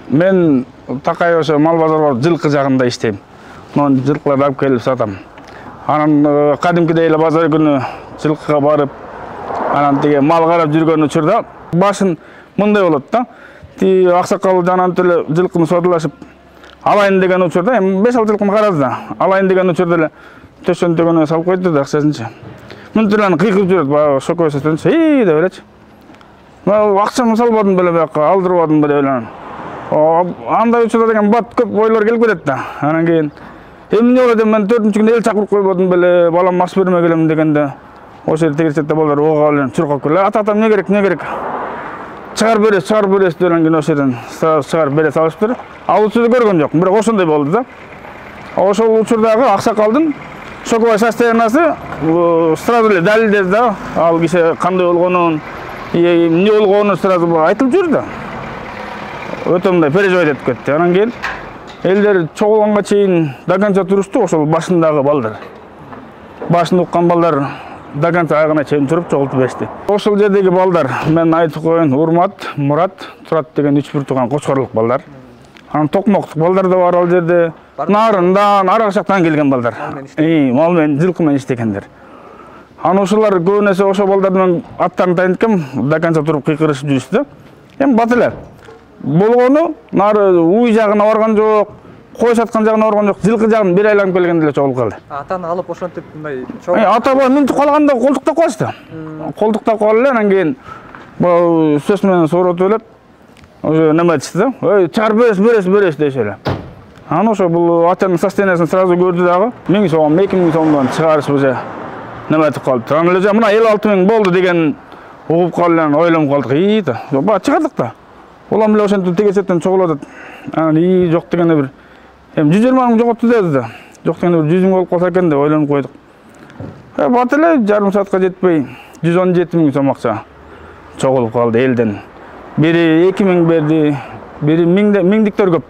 Мен Такай ошо мал базарга жылкы жагында иштейм. Мына жылкыларды алып келип сатам. Анан кадимкидей эле базар күнү жылкыга барып, анан тиги мал карап жүргөн учурда башын мындай болот да. Ти аксакал жанан эле жылкыны содулашып алайын деген учурда, эми 5-6 жылкыны карады да. Алайын деген учурда эле төшөнтөгөнө салып койду да акчасынчы. Мынтилан кыйкып жүрөт, баягы шокой сатынчы, деп элечи. Акчамды салбадым беле бияка, алдырбадым беле эле. Андай учурда деген бат көп ойлор келип кетет да. Анан кийин эмне болот, мен 4-күнү эл чакырып койбодум беле, балам маш берме келем дегенде, ошо жерде тегерчетте балдар ого эле чуркап келе. Ата эмне керек, эмне керек? Чыгар берес деген кийин ошо жерден чыгарып бере салышыптыр. Ал учурду көргөн жок, бирок ошондой болду да. Ошол учурдагы аксакалдын шоковой состояниясы сразу эле далилдеди да. Ал киши кандай болгонун, эмне болгонун сразу айтылып жүрдү да. Өтө мындай переживать этип кетти. Анан кийин элдер чогулганга чейин до конца турушту, ошол башындагы балдар. Башын уккан балдар до конца аягына чейин туруп чогултуп беришти. Ошол жердеги балдар, мен айтып коеюн, Урмат, Мурат, Турат деген 3 тууган кочкорлук балдар. Анан токмоктук балдар да бар ал жерде. Нарындан, арак жактан келген балдар. Мал менен, жылкы менен иштегендер. Анан ошолар көбүнесе ошо балдардын аттарын тайынткем, до конца туруп кыйкырышып жүрүштү да. Эми бат эле. Болгону нары уй жагына барган жок, кой саткан жагына барган жок, жылкы жагын бир айланып келгенде эле чогулуп калды. Атаны алып ошентип мындай чогуу. Ата бала минтип калганда колдуктап калышты. Колдуктап калып эле, анан кийин бул сөз менен сооротуп элеп, ошо неме айтышты да. Чыгарып берес деши эле. Анан ошо бул атанын состояниясын сразу көрдү дагы. 1000 сом, 2000 сомдон чыгарышып уже неме айтып калды. Анан эле мына 56 000 болду деген угуп калып эле ойлонуп калдык. Да, баа чыгардык да. Улам эле ошентип тегерчеттен чогулуп атат. Анан жок дегенде бир эми 120 000 жоготту деди да. Жок дегенде бир 100 000 болуп калса экен деп ойлонуп койдук. Бат эле жарым саатка жетпей 117 000 сом акча чогулуп калды элден. Бири 2000 берди, бири 1000диктер көп.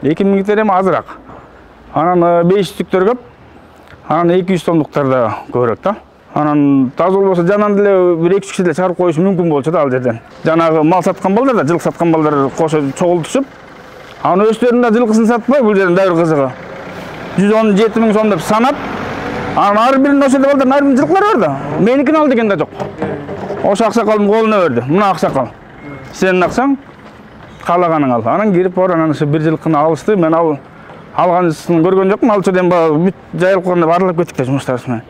2000диктер эми азыраак. Анан 500диктер көп. Анан 200 сомдуктар да көбүрөөк да. Анан таза болбосо жанан деле бир 2 киши деле чыгарып коюш мүмкүн болчу да ал жерден. Жанагы мал саткан балдар да, жылкы саткан балдар кошо чогултушуп, анан өздөрүнүн да жылкысын сатпай, бул жердин дайыр кызыгы 117 000 сом деп санап, анан ар биринин ошол балдардын ар биринин жылкылары бар да. Меникин ал деген да жок. Ошо аксакалдын колуна берди. Мына аксакал. Сенин аксаң, каалаганың ал. Анан кирип бар, анан ошо бир жылкыны алышты. Мен ал алганысын көргөн жокмун. Ал жерден бүт жайылып калганда барлап кеттик да жумуштарыбыз менен.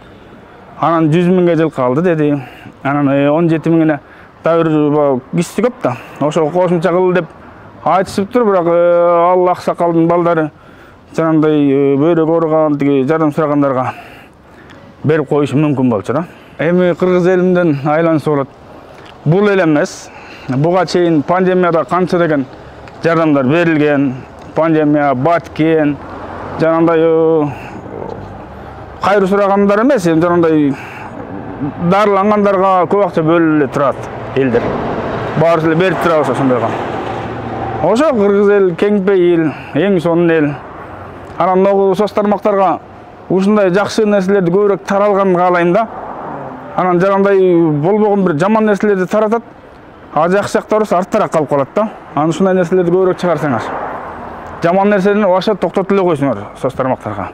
Анан 100 000ге жылкы алды деди. Анан 17 000-ine дайыр киши көп да. Ошо кошумча кыл деп айтышыптыр, бирок ал аксакалдын балдары жанагындай бөйрөк ооруган тиги жардам сурагандарга берип коюшу мүмкүн болчу да. Эми кыргыз элинден айланышып болот. Бул эле эмес. Буга чейин пандемияда канча деген жардамдар берилген. Пандемия баткен, жанагындай кайры сурагандар эмес, жанагындай дарылангандарга көп акча бөлүнүп турат элдер. Баары эле берип турабыз ошондойго. Ошо кыргыз эл кеңпей эл, эң сонун эл. Анан могу соц тармактарга ушундай жакшы нерселерди көбүрөөк таралганын каалайм да. Анан жанагындай болбогон бир жаман нерселерди таратат. А жакшы жактары арттараак калып калат да. Анан ушундай нерселерди көбүрөөк чыгарсаңар. Жаман нерсени баша токтотуп эле койсуңар соц тармактарга.